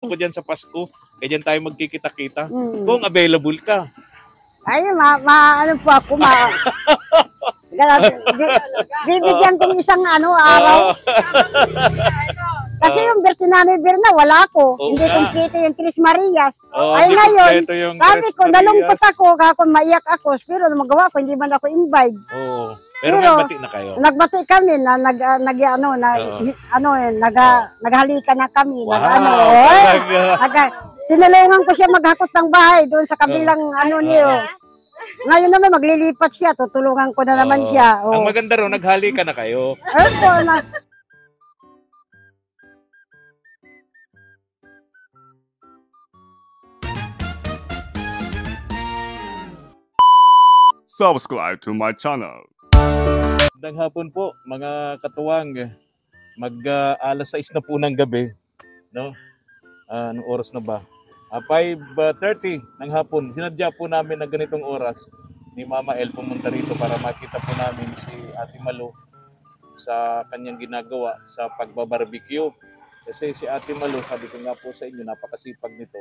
ko dyan sa Pasko. Kaya dyan tayo magkikita-kita. Kung available ka. Ay, ano po ako, bibigyan kong isang araw. Kasi yung Bertinani Birna, wala ako. Hindi kompleto yung Tres Marias. Ay ngayon, sabi ko, nalungkot ako, maiyak ako. Pero magawa ko, hindi man ako invite. Pero nagbati na kayo? Nagbati kami, naghalikan na kami. Tinulungan ko siya maghakot ng bahay doon sa kabilang niyo. Ngayon naman maglilipat siya, tutulungan ko na naman siya. Ang maganda ro, naghalikan na kayo. Subscribe to my channel. Magandang hapon po, mga katuwang. Alas 6 na po ng gabi. No? Anong oras na ba? 5:30 ng hapon. Sinadya po namin na ganitong oras ni Mama El pumunta rito para makita po namin si Ate Malu sa kanyang ginagawa sa pagbabarbecue. Kasi si Ate Malu, sabi ko nga po sa inyo, napakasipag nito.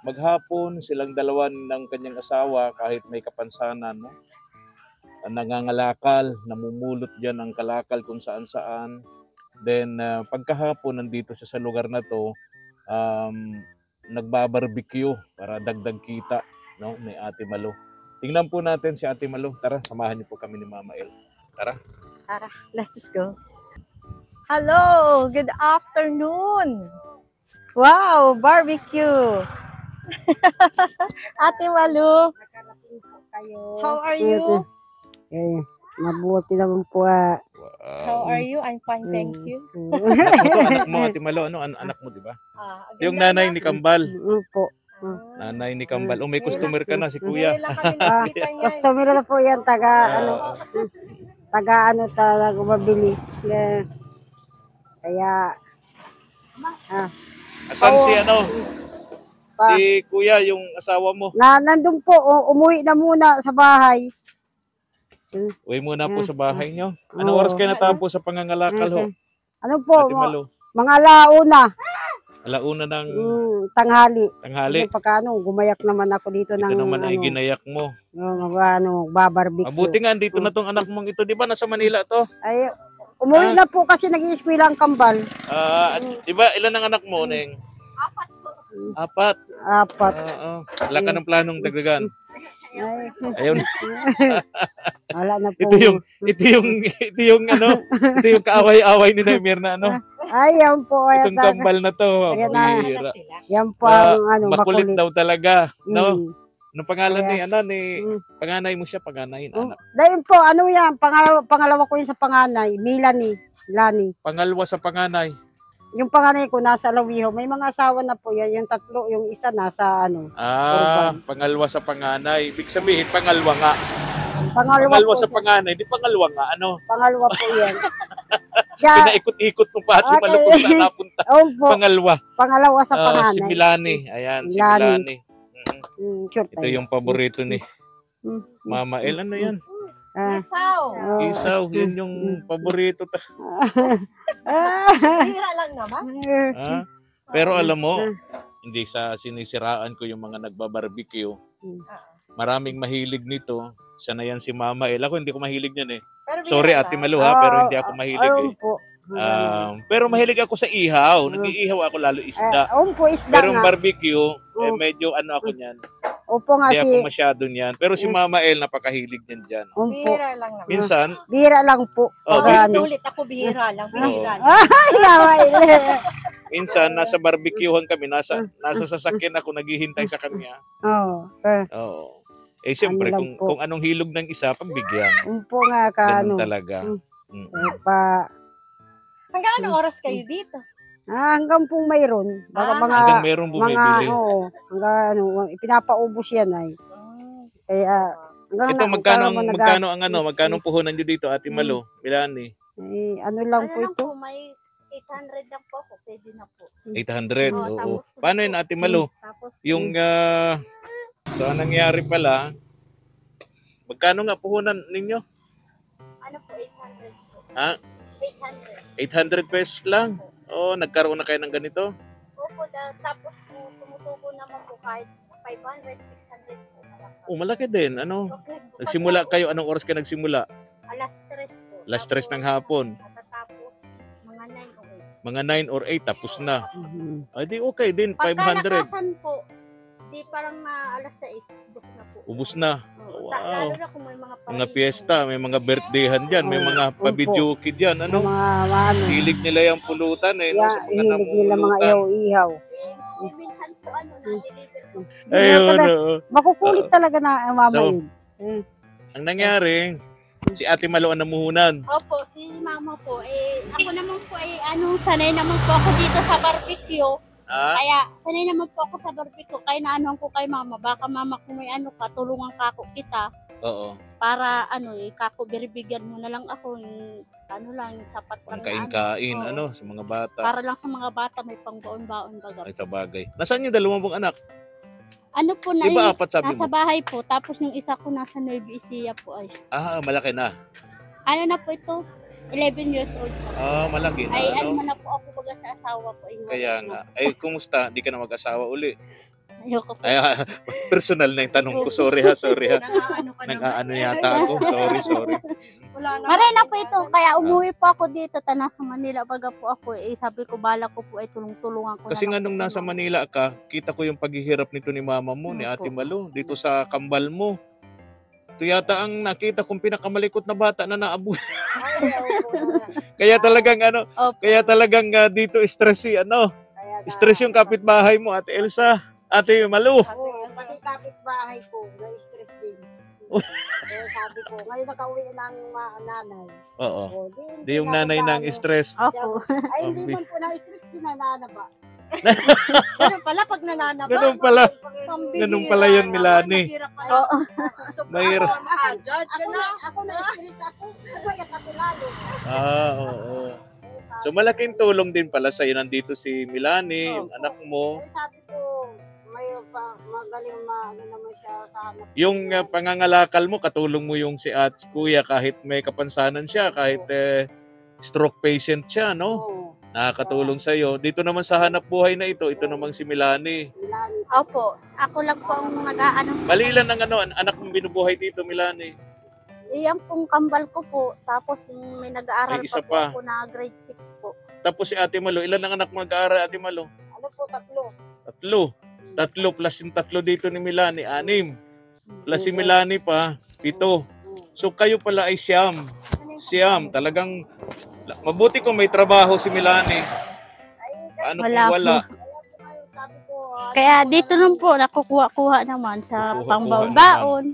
Maghapon silang dalawa ng kanyang asawa kahit may kapansanan, no? Nangangalakal, namumulot dyan ang kalakal kung saan-saan. Then pagkahapon nandito siya sa lugar na to, nagbabarbecue para dagdag kita, no, ni Ate Malu. Tingnan po natin si Ate Malu. Tara, samahan niyo po kami ni Mama El. Tara. Tara, let's go. Hello, good afternoon. Wow, barbecue. Ate Malu, how are you? Mabuti naman po. How are you? I'm fine, thank you. Anak mo, Ate Malu, anak mo, di ba? Yung nanay ni Kambal. Opo. Nanay ni Kambal. May customer ka na, si Kuya. Customer na po yan, taga mabili. Kaya, asan si si Kuya, yung asawa mo? Nandun po, umuwi na muna sa bahay. Uwi muna po sa bahay nyo. Anong oras kayo natapos sa pangangalakal ho? Ano po, Ate Malu? mga alauna. Alauna ng tanghali. Tanghali. Pagka gumayak naman ako dito ng naman ay ginayak mo. Babarbecue. Mabuti nga, dito na tong anak mong ito. Di ba nasa Manila to? Ay, umuwi na po kasi nag-i-eskwela ang Kambal. Di ba ilan ang anak mo, Neng? Apat. Wala ka ng planong dagdagan. Ayaw na. Wala na po. Ito yung kaaway-away ni Naimir na Ayan po. Itong Kambal na to. Yan po ang makulit daw talaga, no? Anong pangalan ni panganay mo siya, panganay na anak? Dahil po, yan, pangalawa ko yun sa panganay, Lani. Pangalawa sa panganay. Yung panganay ko nasa Lawiho, may mga asawa na po yan, yung tatlo, yung isa nasa Urban. Pangalawa sa panganay. Ibig sabihin, pangalawa nga. Pangalawa sa panganay, di pangalawa nga, Pangalawa po yan. Pinaikot-ikot mo pa, Ate Malu kung saan napunta. Pangalawa sa panganay. Si Milani, ayan, si Milani. Ito yung paborito ni Mama El, ano yan? Isaw, yun yung paborito. Hira lang naman. Pero alam mo, hindi sa sinisiraan ko yung mga nagbabarbecue. Maraming mahilig nito. Siya na yan si Mama El. Ako hindi ko mahilig yan eh. Sorry Ate Malu pero hindi ako mahilig eh. Pero mahilig ako sa ihaw. Nag-iihaw ako lalo isda. Pero yung barbecue, medyo ako niyan. Opo nga hindi ako masyado niyan. Pero si Mama El, napakahiligan niyan dyan. Bihira lang naman. Minsan? Bihira lang po. Ulit ako bihira lang. Minsan, nasa barbecuehan kami. Nasa sasakyan ako, naghihintay sa kanya. Oo. Siyempre, kung anong hilog ng isa, pagbigyan. Opo nga ganun talaga. Hanggang anong oras kayo dito? Hanggang pong mayroon. Hanggang mayroon bumibili. Pinapaubos yan ay. Kaya, ito, magkano puhunan nyo dito, Ate Malu, Milani? Lang po ito? May 800 lang po ako, pwede na po. 800, oo. Paano yun, Ate Malu? Yung, so nangyari pala, magkano nga puhunan ninyo? Ano po, 800 po. 800 pesos lang? Nagkaroon na kayo ng ganito? Opo, tapos kahit 500, 600 po. Malaki din. Ano? Okay. Nagsimula kayo, anong oras ka nagsimula? Alas 3 po. Alas 3 ng hapon. Natatapos mga 9 o 8. Mga 9 or 8, tapos na. Mhm. Ay, di okay din, Pagka 500. nakasan po, di parang alas 6, ubos na po. Ubus na. Oo, Wow. Lalo na kung may mga Mga party. piyesta, may mga birthdayhan dyan, may Oo, mga opo. pabidyoki dyan, ano? Ano, Hilig nila yung pulutan eh, no? Sa mga hilig nila mga namumulutan. ihaw-ihaw. Minsan po, na-deliver po. Ayun, Makukulit talaga na mama So, yun. ang nangyari, si Ate Malo ang namuhunan. Opo, si mama po, ako naman po, sanay naman po ako dito sa barbecue. Ah, Kaya, sanay naman po ako sa barbecue. Kaya naanuhan ko kay mama, baka mama kung may tulungan kako kita. oo. Para, kako, biribigyan mo na lang ako, yung sapat lang na Pangkain-kain, Oo. ano, sa mga bata. Para lang sa mga bata, may pangbaon-baon baga. Ay, sa bagay. Nasaan yung dalawang mong anak? Ano po na Di ba apat sabi nasa mo? bahay po, tapos yung isa ko nasa Nueva Ecija po ay. Malaki na. Ano na po ito? 11 years old po. Malaki na, Ay, ano? na po ako baga sa asawa ko. Kaya nga. Ay, kumusta? Di ka na mag-asawa uli. Ayoko po. Ay, personal na yung tanong ko. Sorry ha. Nang-aano ka naman. Nag-aano yata ako. Sorry. Wala na. Maray na po ito, kaya umuwi po ako dito, sa Manila, baga po ako, sabi ko, bala ko po ay tulong-tulungan ko Kasi na nga lang po nung si nasa mama. Manila ka, kita ko yung paghihirap nito ni mama mo, ni Ate Malo, dito sa kambal mo. Ito yata ang nakita kong pinakamalikot na bata na naabuhay. Kaya talagang Opo. kaya talagang dito stress stress yung kapitbahay mo, Ate Elsa, Ate Malo. Pati kapitbahay ko, na-stress din. Kaya sabi ko, ngayon nakauwi ng nanay. Oo. Di Di yung nanay ng stress. Opo. Ay, hindi man po na-stress, sinanana ba? Ganun pala pag nananaba. Ganun pala. Pambihira Ganun pala yun, naman, Milani. mahirap pala. Oo. Sobrang Mahirap. makajudge ka na. Ako na-stress ako, kaya ako lalo. Oo. So malaking tulong din pala sa'yo. Nandito si Milani, yung anak mo. Ay, sabi ko, may magaling naman siya sa hanap. Yung pangangalakal mo, katulong mo yung si Kuya kahit may kapansanan siya, kahit stroke patient siya, no? Oo, Nakakatulong sa'yo. Dito naman sa hanap buhay na ito namang si Milani. Milani. Opo. Ako lang po ang nag-aano. Malilan ng anak mong binubuhay dito, Milani. Iyan pong kambal ko po. Tapos yung may nag-aaral Ay, isa pa pa. po ako na grade 6 po. Tapos si Ate Malo, ilan ang anak mo nag-aaral, Ate Malo? Ano po, tatlo. Tatlo plus yung tatlo dito ni Milani, 6. Plus si Milani pa, 7. So kayo pala ay siyam. Talagang mabuti kung may trabaho si Milani. Ano kung Wala po. wala? Sabi ko, Kaya dito lang po, nakukuha-kuha naman sa Kukuha-kuha pangbaon-baon.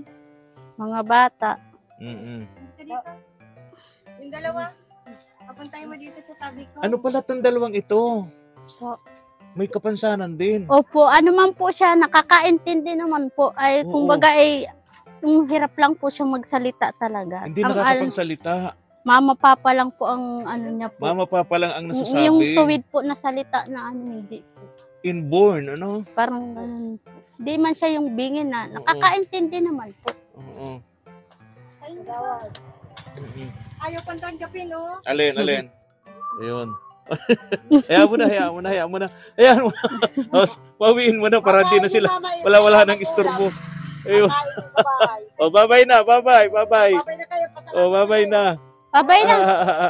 Mga bata. Mm-mm. Yung dalawa, papuntahin mo dito sa tabi ko. Ano pala tong dalawang ito? Po. May kapansanan din. Opo, ano man po siya, nakakaintindi naman po. Ay, Oo. kumbaga ay, yung hirap lang po siya magsalita talaga. Hindi Ang nakakapagsalita. mama, papa lang po ang ano niya po. Mama, papa lang ang Yung nasasabi. tuwid po na salita na hindi po. Inborn, ano? Parang ganun po. Di man siya yung bingin na, Oo. nakakaintindi naman po. Oo. Sa'yo na. Mm-mm. Ayaw pang tanggapin, no? Alin? Ayun. hayaan mo na. Hayaan mo na. Pawiin mo na para di na sila. Wala nang isturbo. Ayun. Bye-bye na. Bye-bye. Babay na kayo, pasalamat Bye-bye na. Babay na.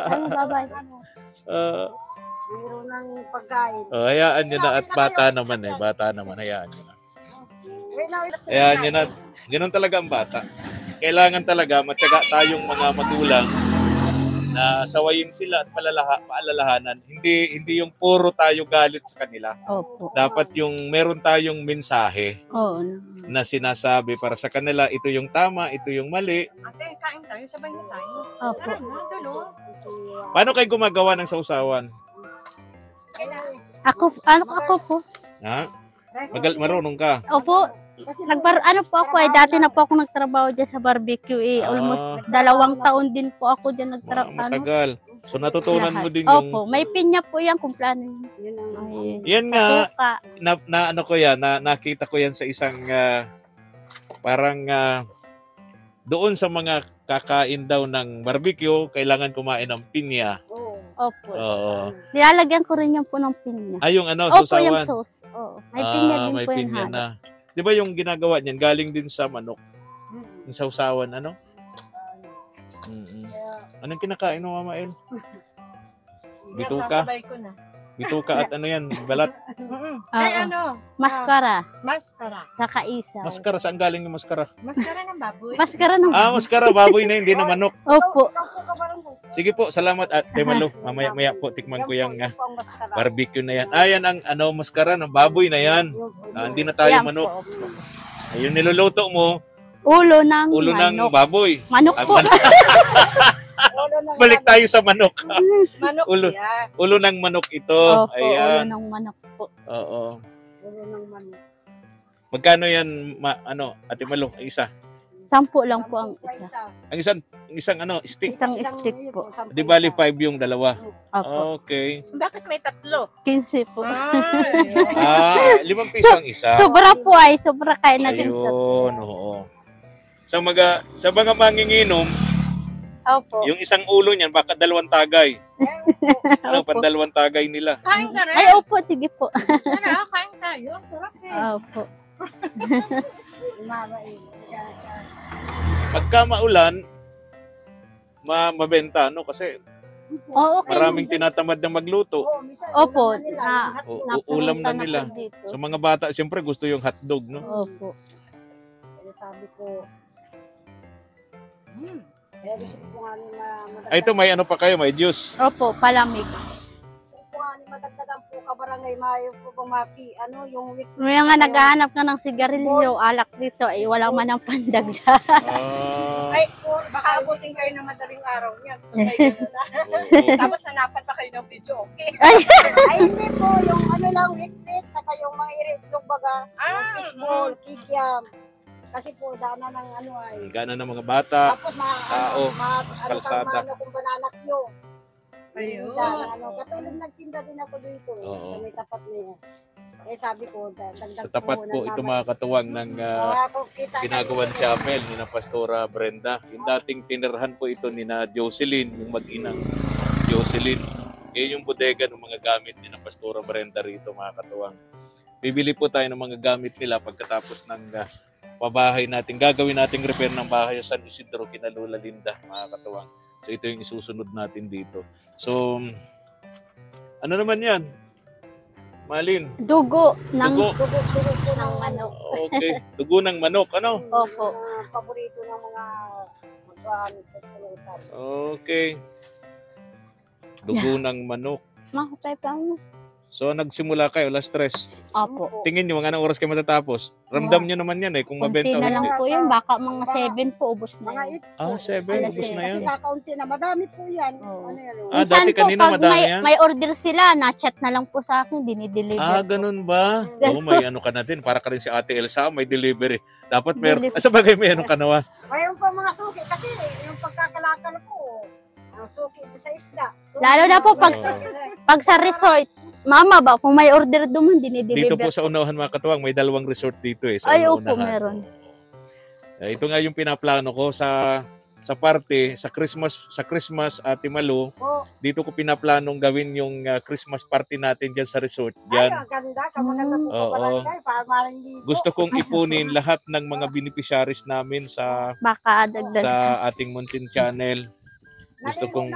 Ano, babay. Mayroon ng pagkain. Hayaan nyo na at bata naman. Hayaan nyo na. Wait na, Hayaan nyo na. Ganun talaga ang bata. Kailangan talaga matyaga tayong mga magulang na sawayin sila at paalalahanan. Hindi yung puro tayo galit sa kanila. Opo. Dapat yung meron tayong mensahe Oo. na sinasabi para sa kanila, ito yung tama, ito yung mali. Ate, kain tayo, sabay na tayo. Opo. Tara na, dulo. Paano kayo gumagawa ng sausawan? Ako po. Ha? Marunong ka? Opo. Ano po ako dati na po ako nagtrabaho dyan sa barbecue almost 2 taon din po ako dyan Matagal. So natutunan mo din Opo, yung... may pinya po yan kung plano yun. Yan nga, Patuka. nakita ko yan sa isang parang doon sa mga kakain daw ng barbecue, kailangan kumain ng pinya. Opo. Oo. Nilalagyan ko rin yan po ng pinya. Yung Opo, yung sausawan. sauce. Oo. May pinya din May po yung pinya halo. na. Di ba yung ginagawa niyan, galing din sa manok? Yung sausawan, ano? Mm-mm. Anong kinakain mo, Mama El? Bituka? Sasabay ko na. Bituka at ano yan, balat? Ay, Oo. ano? Maskara. Maskara. Saka isaw. Maskara, saan galing yung maskara? Maskara ng baboy. Maskara ng... Maskara, baboy na hindi na manok. Opo. Sige po, salamat at Malo. Mamaya-maya po, tikman ko yung barbecue na yan. Yan ang ano, maskara ng baboy na yan. Hindi na tayo Yan manok. po. Ayun, niluluto mo, Ulo ng ulo ng manok. baboy. Manok po. Balik tayo sa manok. Manok Ulo. yan. Ulo ng manok ito. Opo, ulo Ayan. ng manok po. Oo. Ulo ng manok. Magkano yan, Ate Malo? Isa. 10 lang po ang isa. Ang isang ano, stick. Isang stick po. Di bali 5 yung dalawa. Opo. Okay. Bakit may 3? 15 po. 5 piso ang isa. Sobra po ay. Sobra kain natin. Ayun, oo. Sa mga manginginom, Opo. yung isang ulo niyan, baka 2 tagay. Ano, Opo. 2 tagay nila. Kain ka rin. Ay, opo. Sige po. Ano, kain tayo. Sarap eh. Opo. Pagka maulan, mabenta, no? Kasi Oo, okay. maraming tinatamad na magluto. Opo. Ulam na napunta nila. po dito. Sa mga bata, siyempre gusto yung hotdog, no? Opo. Sabi ko, kaya gusto ko nga ni Ay, ito, may ano pa kayo, may juice. Opo, palamig. Gusto ko nga ni madagdagan po kabarangay, mayo po bang yung week. May nga naghahanap ka ng sigarilyo, alak dito, ay wala man ang pandagda. Ay, baka abutin kayo ng madaling araw niyan. Tapos hanapan pa kayo ng video, okay? Ay, hindi po, yung ano lang, wik-wik, saka yung mga iritlog baga, yung fishball, kikiam. Kasi po, daanan ng ano ay. Gana ng mga bata. Tapos tao, ano kalsada. kung banana kiyo. Ayun. Katulad nagtinda din ako dito. Oo. Sa may tapat niya. Eh sabi ko, dagdag Sa tapat po, ito mga katuwang ng ginagawan chapel ni na Pastora Brenda. Yung dating tinirhan po ito ni na Jocelyn, yung mag-inang Jocelyn. Yung bodega ng mga gamit ni na Pastora Brenda rito, mga katuwang. Bibili po tayo ng mga gamit nila pagkatapos ng pabahay natin. Gagawin nating repair ng bahay sa San Isidro kina Lola Linda, mga katuwang. So ito yung isusunod natin dito. So, ano naman yan? Malin? Dugo ng Dugo. ng manok. Okay. Dugo ng manok. Ano? Opo. Paborito ng mga magkahanap sa sulutan. Okay. Dugo ng manok. Mahutay pa mo. So, nagsimula kayo, alas 3. Opo. Tingin nyo, mga anong oras kayo matatapos? Ramdam nyo naman yan kung Kunti mabenta o na lang hindi. po yun. Baka mga 7 po, ubos na Mga yun. 8 po. 7, ubos na yan. Kasi kakaunti na, madami po yan. Oo. Ano yan? Dati kanina pag madami yan? may order sila, na-chat na lang po sa akin, dinideliver po. Ganun ba? Oo, may ano ka na din. Para ka rin si Ate Elsa, may delivery. Dapat meron. Sa bagay, may ano ka nawa. Mayroon pa mga suki kasi yung pagkakalakal po. Ang suki sa isda. Lalo na po pag sa resort, mama ba, kung may order duman, dinideliver. Dito po sa unahan mga katuwang, may 2 resort dito sa Ay, opo, unahan. meron. Ito nga yung pinaplano ko sa party, sa Christmas Ate Malu. Po. Dito ko pinaplanong gawin yung Christmas party natin diyan sa resort. Ay, Diyan. ang ganda. Kamaganda po Oo. barangay. Para libo. Gusto kong ipunin lahat ng mga beneficiaries namin sa Baka dagdag. ating Muntin Channel. Gusto kong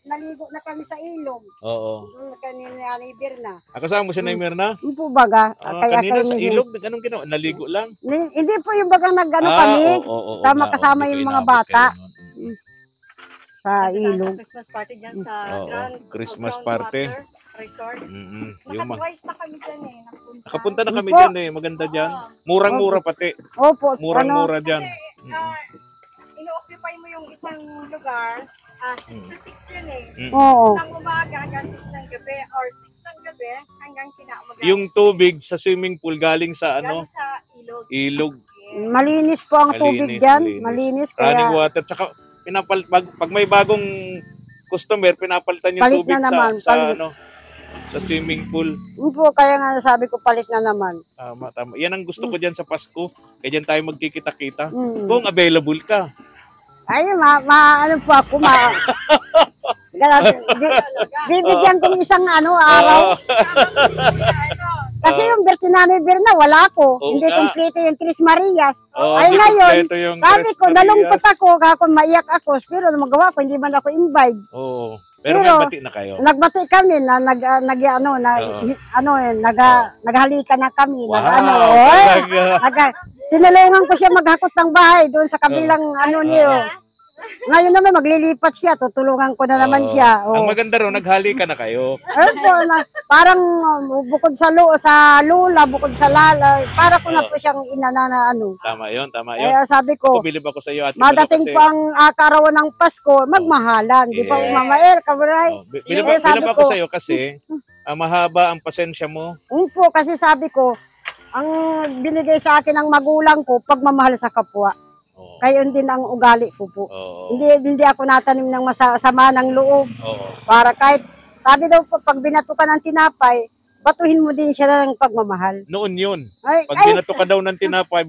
Naligo na kami sa ilog. oo. Kanina ni Birna. Kasama mo si Naimirna? Hindi po baga. Kanina sa ilog, anong ginawa? Naligo lang? Hindi po yung bagang nag-ano kami. Oo, kasama Hindi ko yung mga inabot bata. kayo nun. Sa ilog. Christmas party dyan sa Oo, Grand Christmas Groundwater party. Resort. Yung Nakatwice na kami dyan eh. Nakapunta na kami Opo. dyan Maganda dyan. Murang-mura pati. Opo. Murang-mura dyan. Ino-occupy mo yung isang lugar, 6 to 6 yun eh. Oo. 6 ng umaga hanggang 6 ng gabi or 6 ng gabi hanggang kinaumaga. Yung tubig sa swimming pool galing sa galing sa ilog. ilog, Yes. Malinis po ang tubig dyan. Malinis. running Kaya water. Tsaka pag may bagong customer, pinapalitan yung Palit tubig na naman, palit. sa swimming pool. yun po, kaya nga sabi ko palit na naman. Tama. Yan ang gusto ko dyan sa Pasko. Kaya dyan tayo magkikita-kita. Mm. Kung available ka. Ay, ano po ako, bibigyan ko ng isang araw. Kasi yung Bertinani Berna, wala ko. Oo Hindi nga. kumpleto yung Tres Marias. Oh, Ay, di ngayon, kompleto yung Sabi Tres ko, nalungkot Marias. ako, kako maiyak ako. Pero magawa ko, hindi man ako invite. Oo. Pero Pero, may bati na kayo. Nagbati kami na naghalikan na kami. Wow, Oy, talaga. tinulungan ko siya maghakot ng bahay doon sa kabilang niyo. Ngayon naman maglilipat siya, tutulungan ko na naman Oo. siya. Ang maganda ro, naghalikan na kayo. Ayun po, parang bukod sa lula, bukod sa lala, para ko na po siyang inana na ano. Tama yun, tama yun. Kaya sabi ko, Ako, bilib ako sa iyo, Ate Malo, madating kasi... po ang karawan ng Pasko, magmahalan. Di ba, Yes. Mamael, kabray? Bilib sabi ako ko- sa iyo kasi mahaba ang pasensya mo. Po, kasi sabi ko, ang binigay sa akin ng magulang ko, pagmamahal sa kapwa. Oo. Kayon din ang ugali ko po. Oo. Hindi ako natanim ng masama ng loob. Oo. Para kahit, sabi daw po, pag binato ka ng tinapay, batuhin mo din siya ng pagmamahal. Noon yun. Ay, Pag binato ka daw ng tinapay,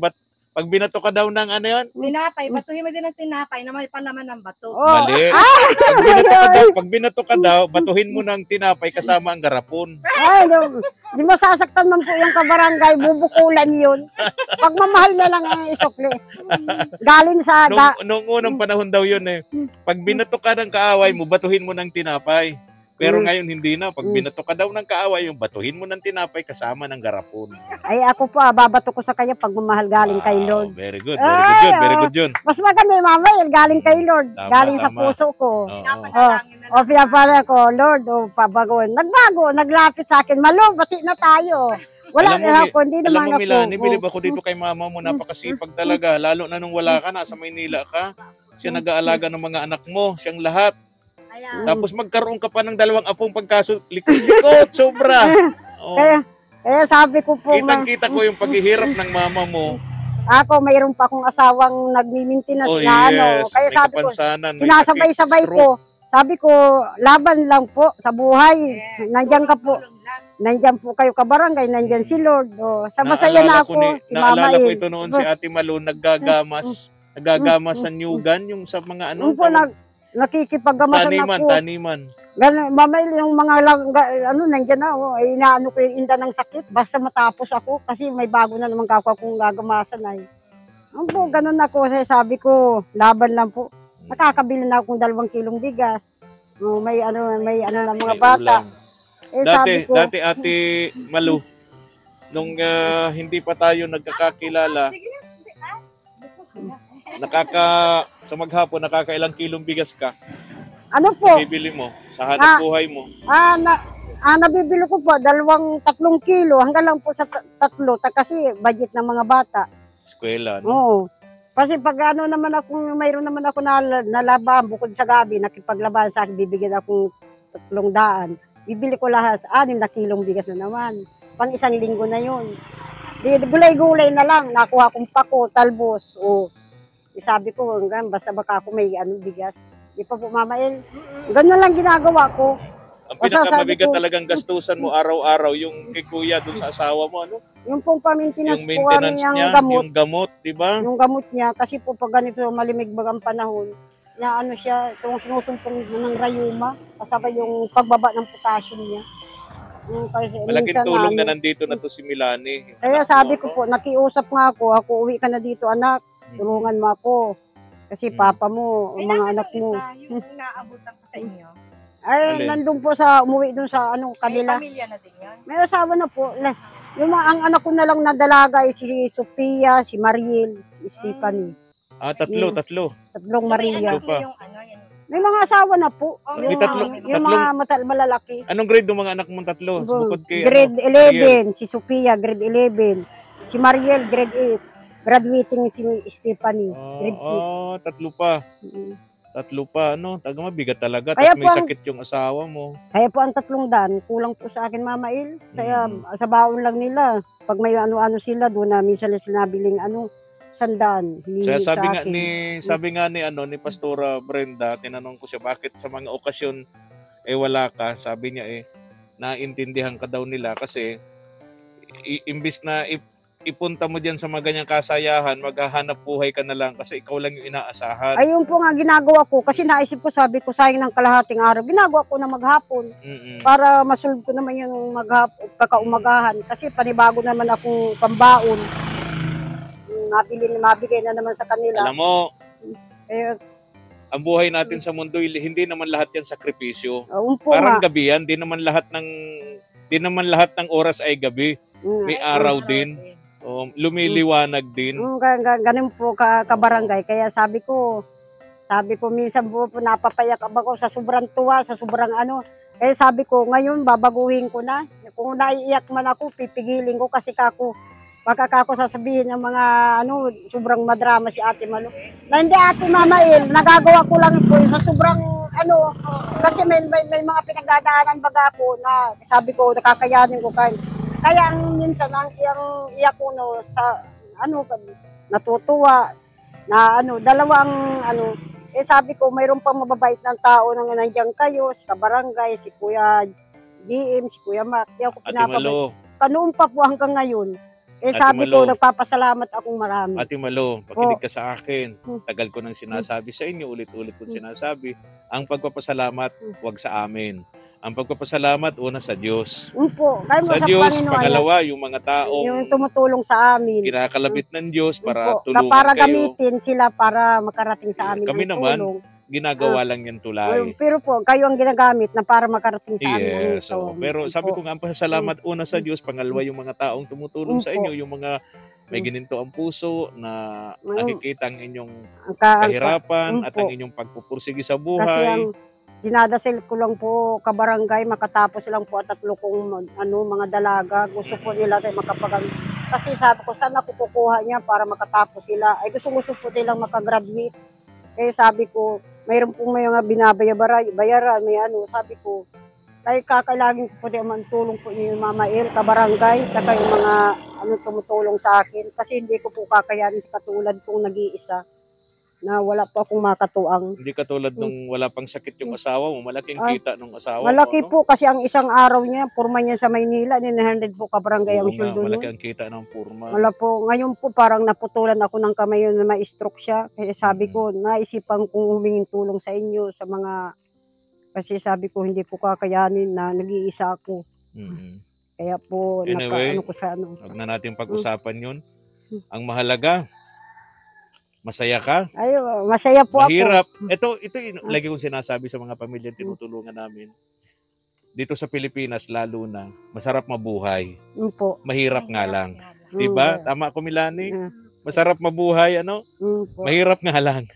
pag binato ka daw ng ano yun? Tinapay, batuhin mo din ng tinapay na may palaman ng bato. oh, Mali. Pag binato ka daw, batuhin mo ng tinapay kasama ang garapon. ay, di mo sasaktan man po yung kabarangay, bubukulan yun. Pagmamahal na lang ang isukli. Galing sa, Noong unang panahon daw yun eh. Pag binato ka ng kaaway mo, batuhin mo ng tinapay. Pero ngayon hindi na. Pag binato ka daw ng kaaway, yung batuhin mo ng tinapay kasama ng garapon. ay ako po, babato ko sa kanya pagmamahal galing kay Lord. Very good, very good yun, very good yun. Mas maganda yung mama, galing kay Lord. Tama, Galing sa tama. puso ko. Oo. Pinapanalangin na O pinapala ko, Lord, pabagoin. Nagbago, naglapit sa akin. Malo, bati na tayo. Wala Alam mo, na ako, hindi Alam naman mo, ako. Milani, bilib ako dito kay mama mo, napakasipag talaga. Lalo na nung wala ka, nasa Maynila ka. Siya nag-aalaga ng mga anak mo, siyang lahat. Tapos magkaroon ka pa ng 2 apong pagkasulikot, sobra. Oh. Kaya sabi ko po, Kitang-kita ko yung paghihirap ng mama mo. ako mayroon pa akong asawang nagmi-maintenance Oh na ano. yes, Kaya may sabi ko, kapansanan, may sinasabay-sabay sakit, ko. Sabi ko, laban lang po sa buhay. Nandiyan ka po. Nandiyan po kayo kabarangay, nandiyan si Lord. O, sa masaya na ako, si Mama Naalala ko Il. ito noon si Ate Malo, naggagamas sa nyugan, yung sa mga ano, Noon po, nakikipagamasan taniman, ako. taniman. Ganun, Mama Il, yung mga nandiyan na, ay inaano ko yung inda ng sakit. Basta matapos ako, kasi may bago na naman kako akong gagamasan ay. Ano po, ganun ako. Kasi sabi ko, laban lang po. Nakakabili na akong 2 kilong bigas. May ano ng mga May bata. ulam. Eh, sabi ko, Dati Ate Malu, nung hindi pa tayo nagkakakilala, sa maghapon, nakakailang kilong bigas ka, ano po, bibili mo sa hanap buhay mo. nabibili ko po, 2-3 kilo, hanggang lang po sa 3, kasi budget ng mga bata. Eskwela, no? Oo. Kasi pag mayroon naman ako nalaban, bukod sa gabi, nakipaglaban sa akin, bibigyan akong 300. Bibili ko lahat, 6 na kilong bigas na naman. Pang 1 linggo na yun. Gulay-gulay na lang, nakuha kong pako, talbos. O, sabi ko, hanggang basta baka ako may bigas. Di pa po, Mama El. Ganun lang ginagawa ko. Ang Basta pinakamabigat sabi ko- talagang gastusan mo araw-araw, yung kay kuya dun sa asawa mo, ano? Yung pong pamintinas Yung po kami maintenance yung niya, gamot. yung gamot, di ba? Yung gamot niya, kasi po pag ganito malimig bagang panahon, na ano siya, itong sinusumpong ng rayuma, kasabay yung pagbaba ng potassium niya. Kasi Malaking minsan tulong na ano, nandito na to si Milani. Kaya sabi ko po, nakiusap nga ako uwi ka na dito anak, tulungan mo ako. Kasi papa mo, Ay, mga nasa anak mo. yung inaabutan ko sa inyo. Ay, Alin? nandun po umuwi dun sa kanila. May pamilya na din yun. May asawa na po. Yung ang anak ko na lang na dalaga ay si Sophia, si Mariel, si Stephanie. Tatlo. 3 Maria. Tatlo pa. Yung ano, yun. May mga asawa na po. Oh, Yung, may tatlong- yung mga malalaki. Anong grade ng mga anak mong 3? Bukod kay Grade Mariel. 11, si Sophia, grade 11. Si Mariel, grade 8. Graduating si Stephanie, grade 6. 3 pa. 3 pa, ano? Taga mabigat talaga. Kaya Tapos may po ang- sakit yung asawa mo. Kaya po ang 300, kulang po sa akin, Mama Il. Kaya sa baon lang nila. Pag may ano-ano sila, doon na minsan sila nabiling 100. Kaya Sa sabi akin. nga ni Pastora Brenda, tinanong ko siya bakit sa mga okasyon wala ka. Sabi niya naintindihan ka daw nila kasi imbis na ipunta mo diyan sa mga ganyang kasayahan, maghahanap buhay ka na lang kasi ikaw lang yung inaasahan. Ayun po nga ginagawa ko kasi naisip ko, sabi ko sayang ng kalahating araw. Ginagawa ko na maghapon para masolve ko naman yung kakaumagahan kasi panibago naman akong pambaon. Mabigay na naman sa kanila. Alam mo, Eh, ang buhay natin sa mundo, hindi naman lahat yan sakripisyo. po Parang nga. gabi yan, di naman lahat ng oras ay gabi. May araw din. Lumiliwanag din. Ganun po kabarangay. Kaya sabi ko minsan po napapayak ako sa sobrang tuwa, sa sobrang ano. Kaya sabi ko, ngayon babaguhin ko na. Kung naiiyak man ako, pipigilin ko kasi baka kako sasabihin ng mga sobrang madrama si Ate Malu. Na hindi, Ate Mama Il, nagagawa ko lang po sa sobrang kasi may mga pinagdadaanan baga ako na sabi ko nakakayanin ko kaya ang minsan ang iyak ko sa natutuwa na dalawang sabi ko mayroon pang mababait ng tao na nandiyan kayo, si kabarangay, si Kuya GM, si Kuya Mac. Kaya ako Ate Malu. Kanoon pa po hanggang ngayon. Ate Sabi Malu, ko, nagpapasalamat akong marami. Ate Malu, pakinig ka sa akin. Tagal ko nang sinasabi sa inyo, ulit-ulit ko sinasabi. Ang pagpapasalamat, huwag sa amin. Ang pagpapasalamat, una sa Diyos. Sa Diyos, pangalawa, yung mga taong yung tumutulong sa amin. kinakalabit ng Diyos para tulungan para kayo. gamitin sila para makarating sa amin. Kami ng naman, tulong. Ginagawa lang yan tulay. Pero po, kayo ang ginagamit na para makarating sa amin. Yes. Pero sabi ko nga, ang pasalamat una sa Diyos, pangalawa yung mga taong tumutulong sa inyo, yung mga may gininto ang puso na nakikita ang inyong kahirapan at ang inyong pagpupursige sa Kasi buhay. ang dinadasal ko lang po kabarangay, makatapos lang po at 3 kong mga dalaga. Gusto po nila tayo makapagang. Kasi sabi ko, saan ako kukuha niya para makatapos sila? Ay gusto po nilang makagraduate. Kaya sabi ko, mayroon pong may mga binabayaran, may sabi ko, kaya kakailangan ko po naman tulong po yung Mama Il, kabarangay, saka yung mga tumutulong sa akin. Kasi hindi ko po kakayanin sa katulad kong nag-iisa na wala po akong makatuang. Hindi katulad nung wala pang sakit yung asawa mo, malaking kita nung asawa Malaki mo. po kasi ang isang araw niya, purma niya sa Maynila, 900 po kabarangay ang sweldo niya. Malaki ang kita ng purma. Wala po. Ngayon po parang naputulan ako ng kamay na ma-stroke siya. Kasi sabi ko, naisipan kong humingin tulong sa inyo sa mga, kasi sabi ko hindi po kakayanin na nag-iisa ako. Kaya po, anyway, huwag na natin pag-usapan yun. Ang mahalaga, masaya ka? Ay, masaya po Mahirap. ako. Ito yung lagi kong sinasabi sa mga pamilya tinutulungan namin. Dito sa Pilipinas, lalo na, masarap mabuhay. Po. Mahirap nga lang. Diba? Tama ko, Milani? Masarap mabuhay, mahirap nga lang.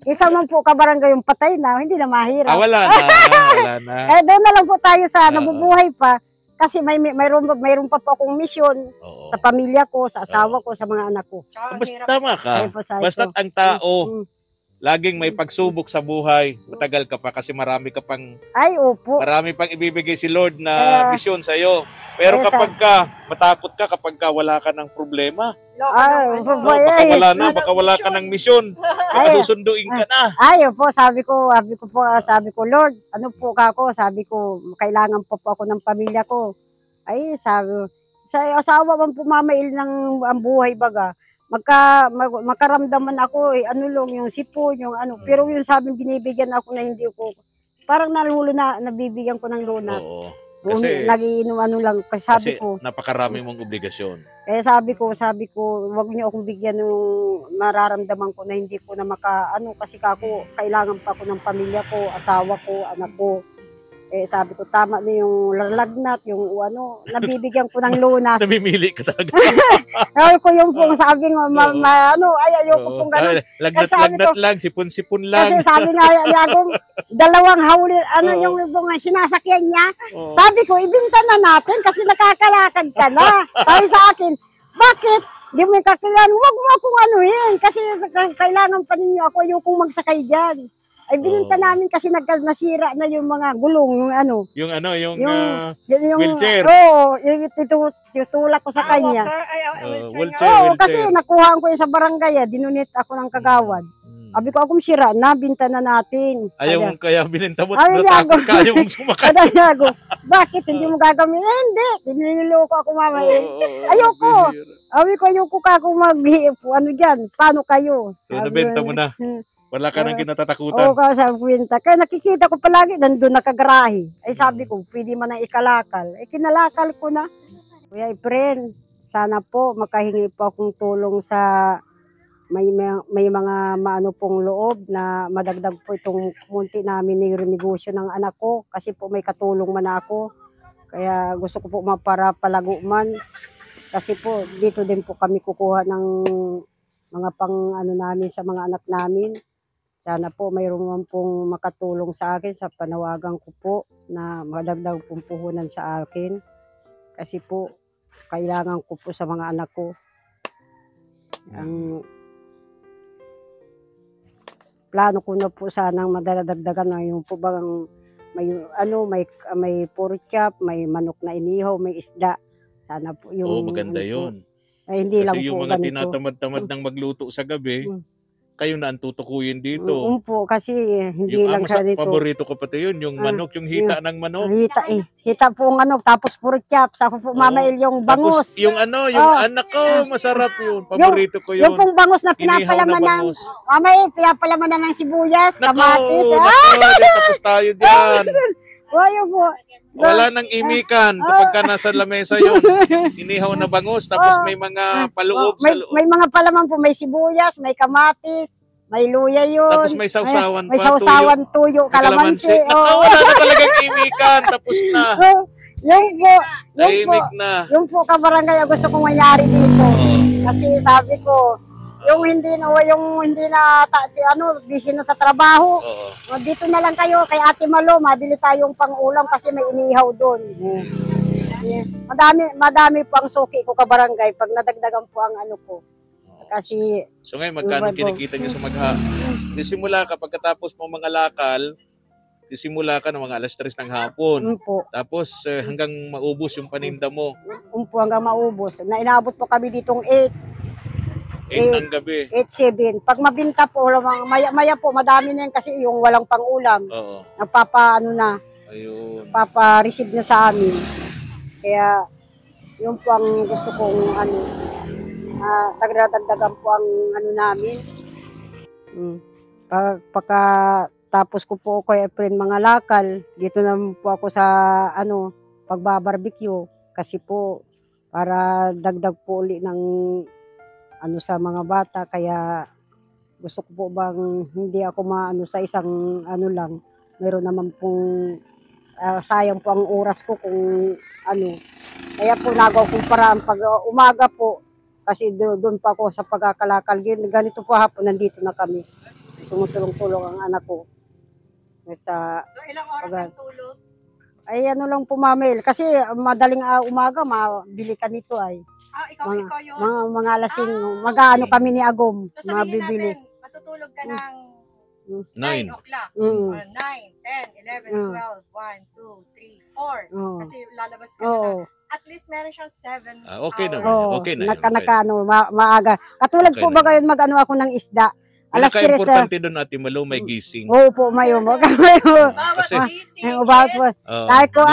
Isa man po kabarangay yung patay na, hindi na mahirap. Wala na. Doon na lang po tayo sa nabubuhay pa. Kasi mayroon pa po akong misyon sa pamilya ko, sa asawa ko, sa mga anak ko. Basta tama ka. Basta't ang tao, laging may pagsubok sa buhay. Matagal ka pa kasi marami pang ibibigay si Lord na misyon sa iyo. Pero kapag matakot ka kapag wala ka ng problema. Baka wala ka ng misyon. Baka susunduin ka na. Sabi ko, Lord, ano po ako? Sabi ko, kailangan po ako ng pamilya ko. Sabi, sa asawa man po mamail ng ang buhay baga. Makaramdaman ako, yung sipon, pero yung sabi binibigyan ako na hindi ko, parang nabibigyan ko ng luna. Oo. Kasi nagiinom lang kasi sabi ko napakarami mong obligasyon. Kaya sabi ko wag niyo akong bigyan ng nararamdaman ko na hindi ko na kasi kailangan pa ako ng pamilya ko, asawa ko, anak ko. Sabi ko tama na yung lagnat, yung nabibigyan ko ng lunas. Namimili ka talaga. Ko yung pong sabi ngo ayoko pong ganun. Lagnat lang, sipon-sipon lang. Kasi sabi nga niya akong dalawang hawli, yung sinasakyan niya. Sabi ko, ibinta na natin kasi nakakalakad ka na. Sabi sa akin, bakit? Di mo kakailangan, huwag mo akong anuhin kasi kailangan pa ninyo ako ayokong magsakay dyan. Ay bininta namin kasi nasira na yung mga gulong, yung wheelchair. Yung tutulak ko sa kanya. Wheelchair. Kasi nakuhaan ko yung sa barangay, dinunit ako ng kagawad. Sabi ko, akong sira na, binta na natin. Ayaw mong kaya bininta mo, Ay, natakot ka, ayaw mong sumakay. Sabi ko, bakit hindi mo gagawin? Eh, hindi, tiniloko ako mama. Ayoko. Sabi ko, ayoko ka kung ano dyan, paano kayo? So, nabenta mo na. Wala ka nang kinatatakutan. Oo, sabi ko, binta. Kaya nakikita ko palagi, nandun nakagarahe. Ay sabi ko, pwede man ang ikalakal. Eh, kinalakal ko na. Kuya Efren, sana po makahingi po akong tulong sa may mga maano pong loob na madagdag po itong munti namin ni renegosyo ng anak ko kasi po may katulong man ako. Kaya gusto ko po palago man kasi po dito din po kami kukuha ng mga pang ano namin sa mga anak namin. Sana po mayroon man pong makatulong sa akin sa panawagan ko po na madagdag pong puhunan sa akin kasi po kailangan ko po sa mga anak ko. Ang plano ko na po sanang madadagdagan na yung po bang may pork chop, may manok na inihaw, may isda. Sana po yung maganda yun. Ay, hindi Kasi lang yung po mga ganito. tinatamad-tamad ng magluto sa gabi, kayo na ang tutukuyin dito. Po, kasi hindi Yung lang sa dito. paborito ko pati yun, yung manok, yung hita ng manok. Hita po ang tapos pork chop. Saka po Mama El yung bangus. Tapos yung anak ko, masarap yun. Paborito ko yun. Yung pong bangus na Inihaw pinapalaman na ng, bangus. Mama El, pinapalaman na ng sibuyas, Nako, kamatis. tapos tayo dyan. Wayo po. Wala nang imikan kapag ka nasa lamesa yun. Inihaw na bangus, tapos may mga paloob sa loob. May mga palaman po, may sibuyas, may kamatis, may luya yun. Tapos may sausawan May pa, sausawan, tuyo, kalamansi. Nako, wala na talagang imikan. Tapos na. Tahimik na. Yung po kabarangay ang gusto kong mangyari dito. Kasi sabi ko, yung hindi na busy na sa trabaho. Dito na lang kayo kay Ate Malo, mabili tayong pang-ulam kasi may inihaw doon. Madami po ang suki ko kabarangay pag nadagdagan po ang ano ko. Kasi so ngayon, magkano kinikita niyo sa magha? Disimula ka, pagkatapos mo mga lakal, disimula ka ng mga alas 3 ng hapon. Tapos hanggang maubos yung paninda mo. Hanggang maubos. Inaabot po kami ditong 8 ng gabi. 8-7. Pag mabinta po, maya po, madami na yan kasi yung walang pang-ulam. Oo. Ayun. Papa-receive na sa amin. Kaya, yun po ang gusto kong dagdagan po ang namin. Pagkatapos ko po kay Efren mga lakal, dito na po ako sa pagbabarbecue kasi po para dagdag po uli ng sa mga bata, kaya gusto ko po bang hindi ako sa isang lang, meron naman pong sayang po ang oras ko kung kaya po nagaw kong paraan pag umaga po, kasi doon pa ako sa pagkakalakal, ganito po hapon, nandito na kami, tumutulong-tulong ang anak ko. So ilang oras ang tulog? Ay lang po Mamel, kasi madaling umaga, mabili ka nito ay. Ikaw yun? Mga alasing, mag-ano kami ni Agom, so, mabibili. Natin, matutulog ka ng 9 o'clock. 9, 10, 11, 12, 1, 2, 3, 4. Kasi lalabas ka na. At least meron siyang 7 okay hours. naman. Okay na yun. Maaga. Katulad po ba ngayon ako ng isda? Alas 3. Pinaka-importante doon, Ate Malo, may gising. Oo po, may umog. Kasi, sabi ko,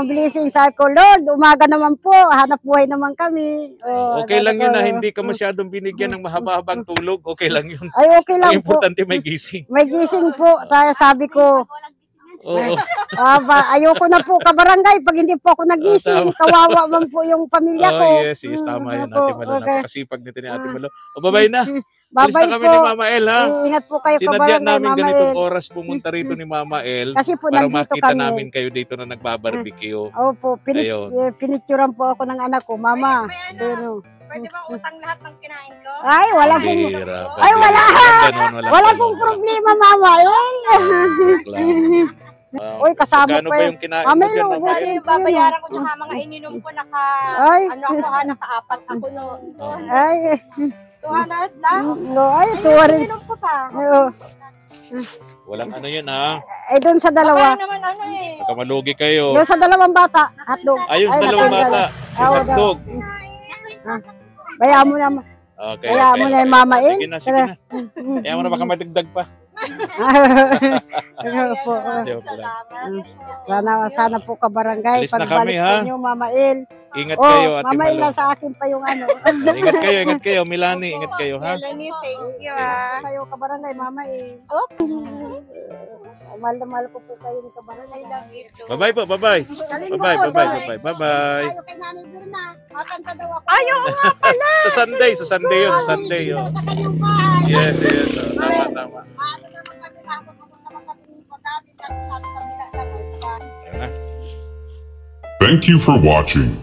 blessing. Sabi ko, Lord, umaga naman po, hanap buhay naman kami. Okay lang yun na hindi ka masyadong binigyan ng mahaba-habang tulog. Okay lang yun. Ay, okay lang po. Ang importante may gising. May gising po. Sabi ko, ayoko na po kabarangay pag hindi po ako nagising. Kawawa man po yung pamilya ko. Yes, tama yun, Ate Malo. Napakasipag nito ni Ate Malo. Babay na. Alis Babay na kami po. ni Mama El, ha? Ingat po kayo Sinadya kabarangay, namin Mama ganitong El. oras pumunta rito ni Mama El Kasi po para nandito makita kami. namin kayo dito na nagbabarbecue. Opo, pinicturan po ako ng anak ko, Mama. Pwede bang utang lahat ng kinain ko? Ay, wala pong... Bira, Ay, wala. Wala ganun. pong problema, Mama El. Uy, kasama Magkano pa ba yun. yung kinain Mama mo dyan, El, Mama Kasi El? babayaran ko tsaka mga ininom ko Ay. naka-4 ako noon. Ay, 200 lang. ay, tuwa rin. Ininom ko pa. Walang ano yun, ha? Ay, doon sa dalawa. Baka naman Baka malugi kayo. Doon sa dalawang bata. Hotdog. Ayun, sa dalawang bata. Yung hotdog. Bayaan mo naman. Okay, Kaya mo na yung Mama Il. Sige na, sige na. Kaya mo na baka madagdag pa. Ano po. Joke lang. Sana po kabarangay. Alis na kami, ha? Pagbalik po niyo, Mama Il. Ingat kayo, Ate Mama Il, Malo. nasa akin pa yung ano. Ingat kayo, Milani. Ingat kayo, ha? Melanie, thank you Kayo kabarangay, Mama Il. Mahal na mahal ko po kayo ni kabarangay. Bye-bye po, bye-bye. Bye-bye. Tayo kay Nanay Birna. Makanta daw ako. Ayaw nga pala. Sa Sunday yun. Sa Sunday yun. Sa kanyang bahay. Yes. Tama. Ano naman kami na ako naman kami ni Pagdating kasi sa kabila lang sa bahay. Ayun na. Thank you for watching.